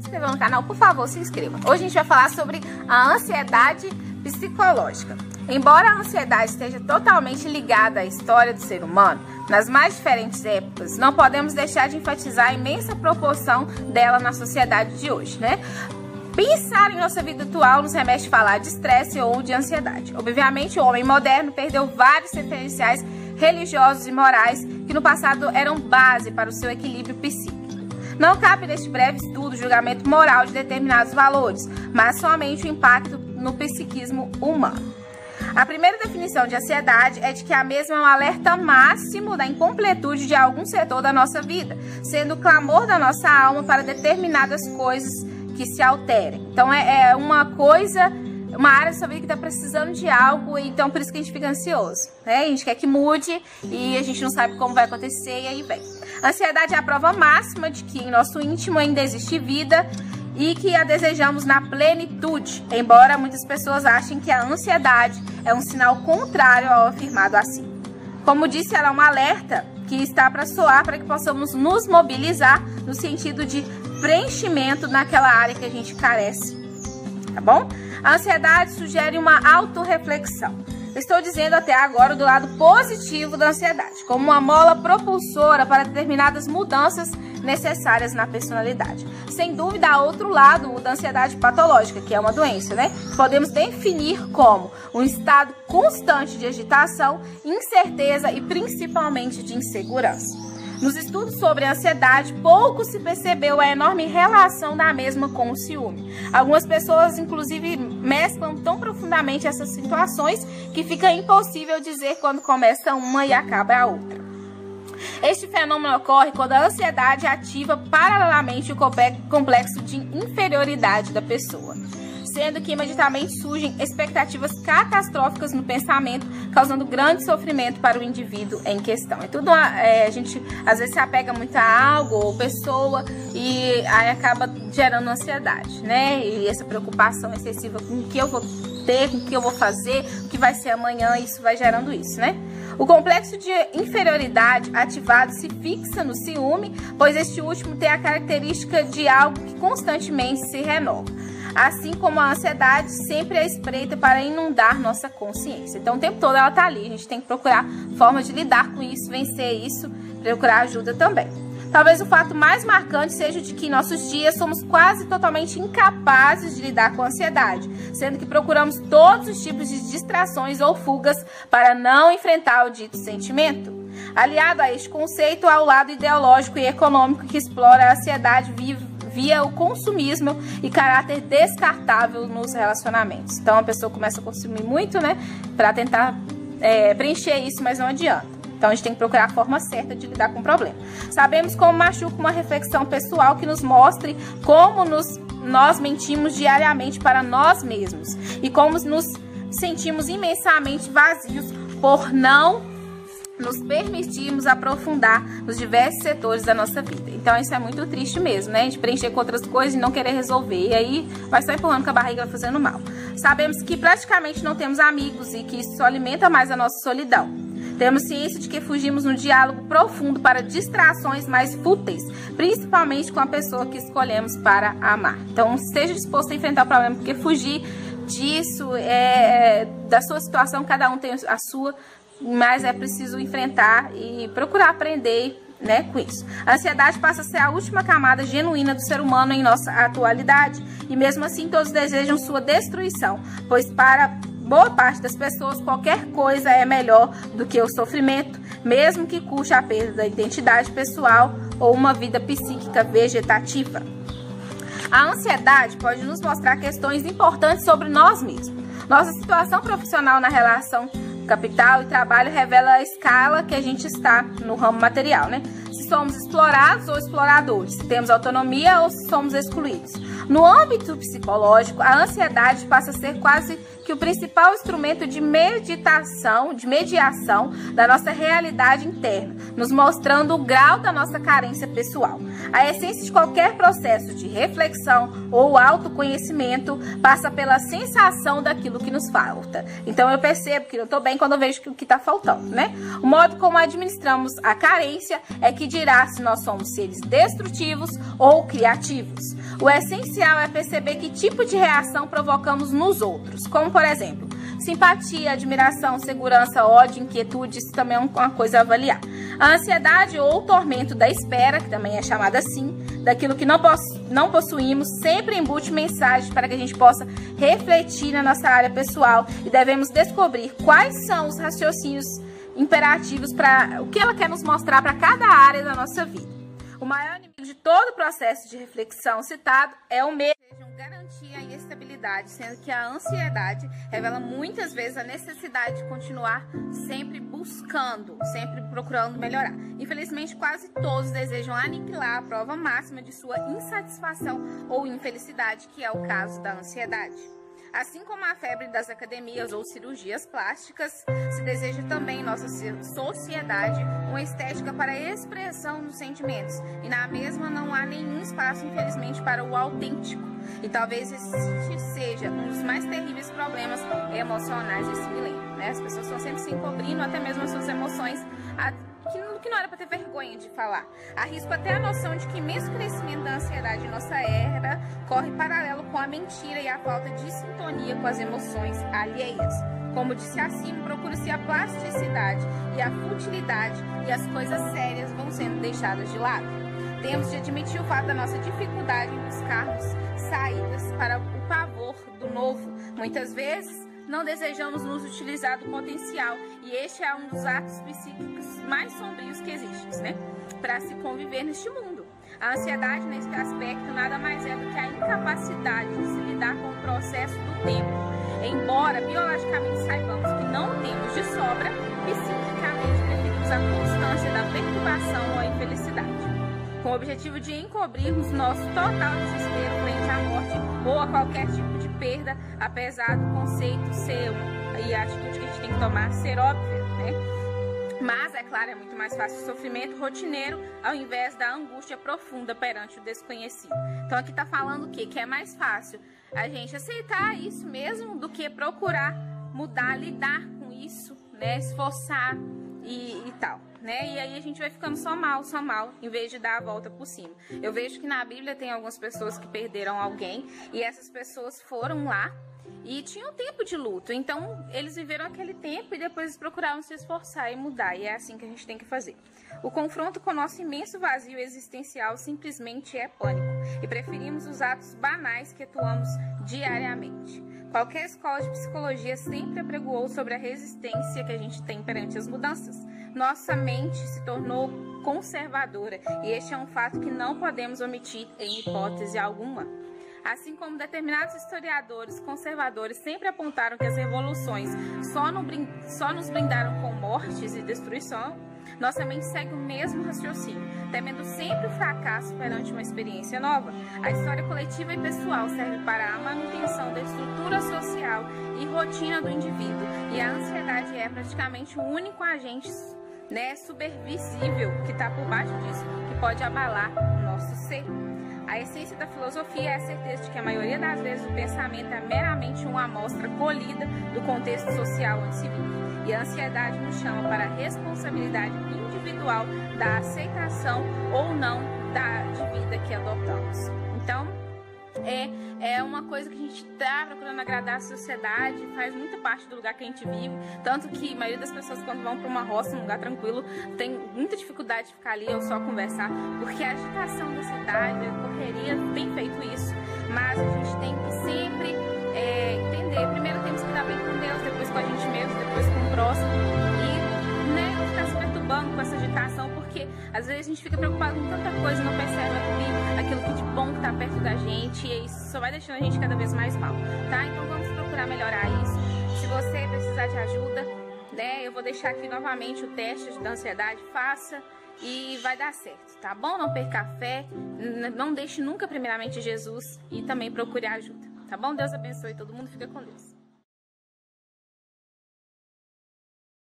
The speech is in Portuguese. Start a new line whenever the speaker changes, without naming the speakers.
inscreveu no canal, por favor, se inscreva. Hoje a gente vai falar sobre a ansiedade psicológica. Embora a ansiedade esteja totalmente ligada à história do ser humano, nas mais diferentes épocas, não podemos deixar de enfatizar a imensa proporção dela na sociedade de hoje, né? Pensar em nossa vida atual nos remete a falar de estresse ou de ansiedade. Obviamente, o homem moderno perdeu vários referenciais religiosos e morais que no passado eram base para o seu equilíbrio psíquico. Não cabe neste breve estudo o julgamento moral de determinados valores, mas somente o impacto no psiquismo humano. A primeira definição de ansiedade é de que a mesma é um alerta máximo da incompletude de algum setor da nossa vida, sendo o clamor da nossa alma para determinadas coisas que se alterem. Então é uma coisa, uma área da sua vida que está precisando de algo, então por isso que a gente fica ansioso, né? A gente quer que mude e a gente não sabe como vai acontecer e aí vem. A ansiedade é a prova máxima de que em nosso íntimo ainda existe vida e que a desejamos na plenitude, embora muitas pessoas achem que a ansiedade é um sinal contrário ao afirmado assim. Como disse, ela é um alerta que está para soar para que possamos nos mobilizar no sentido de preenchimento naquela área que a gente carece, tá bom? A ansiedade sugere uma autorreflexão. Eu estou dizendo até agora do lado positivo da ansiedade, como uma mola propulsora para determinadas mudanças necessárias na personalidade. Sem dúvida, há outro lado, o da ansiedade patológica, que é uma doença, né? Podemos definir como um estado constante de agitação, incerteza e principalmente de insegurança. Nos estudos sobre a ansiedade, pouco se percebeu a enorme relação da mesma com o ciúme. Algumas pessoas, inclusive, mesclam tão profundamente essas situações que fica impossível dizer quando começa uma e acaba a outra. Este fenômeno ocorre quando a ansiedade ativa paralelamente o complexo de inferioridade da pessoa, sendo que imediatamente surgem expectativas catastróficas no pensamento, causando grande sofrimento para o indivíduo em questão. É tudo a gente às vezes se apega muito a algo ou pessoa e aí acaba gerando ansiedade, né? E essa preocupação excessiva com o que eu vou ter, com o que eu vou fazer, o que vai ser amanhã, isso vai gerando isso, né? O complexo de inferioridade ativado se fixa no ciúme, pois este último tem a característica de algo que constantemente se renova. Assim como a ansiedade sempre é espreita para inundar nossa consciência. Então o tempo todo ela está ali, a gente tem que procurar formas de lidar com isso, vencer isso, procurar ajuda também. Talvez o fato mais marcante seja o de que em nossos dias somos quase totalmente incapazes de lidar com a ansiedade, sendo que procuramos todos os tipos de distrações ou fugas para não enfrentar o dito sentimento. Aliado a este conceito, há o lado ideológico e econômico que explora a ansiedade via o consumismo e caráter descartável nos relacionamentos. Então a pessoa começa a consumir muito, né, para tentar preencher isso, mas não adianta. Então a gente tem que procurar a forma certa de lidar com o problema. Sabemos como machuca uma reflexão pessoal que nos mostre como nós mentimos diariamente para nós mesmos e como nos sentimos imensamente vazios por não nos permitirmos aprofundar nos diversos setores da nossa vida. Então isso é muito triste mesmo, né? A gente preencher com outras coisas e não querer resolver. E aí vai só empurrando com a barriga, vai fazendo mal. Sabemos que praticamente não temos amigos e que isso só alimenta mais a nossa solidão. Temos ciência de que fugimos no diálogo profundo para distrações mais fúteis, principalmente com a pessoa que escolhemos para amar. Então esteja disposto a enfrentar o problema, porque fugir disso, da sua situação, cada um tem a sua, mas é preciso enfrentar e procurar aprender, né, com isso. A ansiedade passa a ser a última camada genuína do ser humano em nossa atualidade e mesmo assim todos desejam sua destruição, pois para boa parte das pessoas qualquer coisa é melhor do que o sofrimento, mesmo que custe a perda da identidade pessoal ou uma vida psíquica vegetativa. A ansiedade pode nos mostrar questões importantes sobre nós mesmos. Nossa situação profissional na relação capital e trabalho revela a escala que a gente está no ramo material, né? Se somos explorados ou exploradores, se temos autonomia ou se somos excluídos. No âmbito psicológico, a ansiedade passa a ser quase que o principal instrumento de mediação da nossa realidade interna, nos mostrando o grau da nossa carência pessoal. A essência de qualquer processo de reflexão ou autoconhecimento passa pela sensação daquilo que nos falta. Então eu percebo que eu estou bem quando eu vejo o que está faltando, né? O modo como administramos a carência é que dirá se nós somos seres destrutivos ou criativos. O essencial é perceber que tipo de reação provocamos nos outros, como por exemplo, simpatia, admiração, segurança, ódio, inquietude, isso também é uma coisa a avaliar. A ansiedade ou tormento da espera, que também é chamada assim, daquilo que não possuímos, sempre embute mensagens para que a gente possa refletir na nossa área pessoal e devemos descobrir quais são os raciocínios imperativos para o que ela quer nos mostrar para cada área da nossa vida. O maior inimigo de todo o processo de reflexão citado é o medo. Garantir a estabilidade, sendo que a ansiedade revela muitas vezes a necessidade de continuar sempre buscando, sempre procurando melhorar. Infelizmente, quase todos desejam aniquilar a prova máxima de sua insatisfação ou infelicidade, que é o caso da ansiedade. Assim como a febre das academias ou cirurgias plásticas, se deseja também em nossa sociedade uma estética para a expressão dos sentimentos, e na mesma não há nenhum espaço, infelizmente, para o autêntico. E talvez esse seja um dos mais terríveis problemas emocionais desse milênio, né? As pessoas estão sempre se encobrindo, até mesmo as suas emoções, que não era para ter vergonha de falar. Arrisco até a noção de que imenso crescimento da ansiedade em nossa era corre paralelo com a mentira e a falta de sintonia com as emoções alheias. Como disse acima, procura-se a plasticidade e a futilidade, e as coisas sérias vão sendo deixadas de lado. Temos de admitir o fato da nossa dificuldade em buscarmos saídas para o pavor do novo. Muitas vezes não desejamos nos utilizar do potencial, e este é um dos atos psíquicos mais sombrios que existem, né? Para se conviver neste mundo. A ansiedade, nesse aspecto, nada mais é do que a incapacidade de se lidar com o processo do tempo. Embora biologicamente saibamos que não temos de sobra, psiquicamente preferimos a constância da perturbação ou a infelicidade, com o objetivo de encobrirmos nosso total desespero frente à morte ou a qualquer tipo de perda, apesar do conceito ser e a atitude que a gente tem que tomar ser óbvia, né? Mas, é claro, é muito mais fácil o sofrimento rotineiro ao invés da angústia profunda perante o desconhecido. Então aqui tá falando o quê? Que é mais fácil a gente aceitar isso mesmo do que procurar mudar, lidar com isso, né? Esforçar e tal, né? E aí a gente vai ficando só mal, em vez de dar a volta por cima. Eu vejo que na Bíblia tem algumas pessoas que perderam alguém e essas pessoas foram lá e tinham tempo de luto. Então eles viveram aquele tempo e depois eles procuraram se esforçar e mudar. E é assim que a gente tem que fazer. O confronto com o nosso imenso vazio existencial simplesmente é pânico, e preferimos os atos banais que atuamos diariamente. Qualquer escola de psicologia sempre apregoou sobre a resistência que a gente tem perante as mudanças. Nossa mente se tornou conservadora, e este é um fato que não podemos omitir em hipótese alguma. Assim como determinados historiadores conservadores sempre apontaram que as revoluções só nos brindaram com mortes e destruição, nossa mente segue o mesmo raciocínio, temendo sempre o fracasso perante uma experiência nova. A história coletiva e pessoal serve para a manutenção da estrutura social e rotina do indivíduo, e a ansiedade é praticamente o único agente, né, supervisível que está por baixo disso, que pode abalar o nosso ser. A essência da filosofia é a certeza de que a maioria das vezes o pensamento é meramente uma amostra colhida do contexto social onde se vive. E a ansiedade nos chama para a responsabilidade individual da aceitação ou não de vida que adotamos. Então, é uma coisa que a gente está procurando agradar a sociedade, faz muita parte do lugar que a gente vive, tanto que a maioria das pessoas, quando vão para uma roça, um lugar tranquilo, tem muita dificuldade de ficar ali ou só conversar, porque a agitação da cidade, a correria tem feito isso. Mas a gente tem que sempre entender, primeiro temos que dar bem com Deus, depois com a gente mesmo, depois com o próximo, e não ficar se perturbando com essa agitação, porque às vezes a gente fica preocupado com tanta coisa e não percebe aquilo que de bom que tá perto da gente, e isso só vai deixando a gente cada vez mais mal, tá? Então vamos procurar melhorar isso. Se você precisar de ajuda, né, eu vou deixar aqui novamente o teste da ansiedade, faça e vai dar certo, tá bom? Não perca a fé, não deixe nunca primeiramente Jesus, e também procure ajuda, tá bom? Deus abençoe todo mundo, fica com Deus.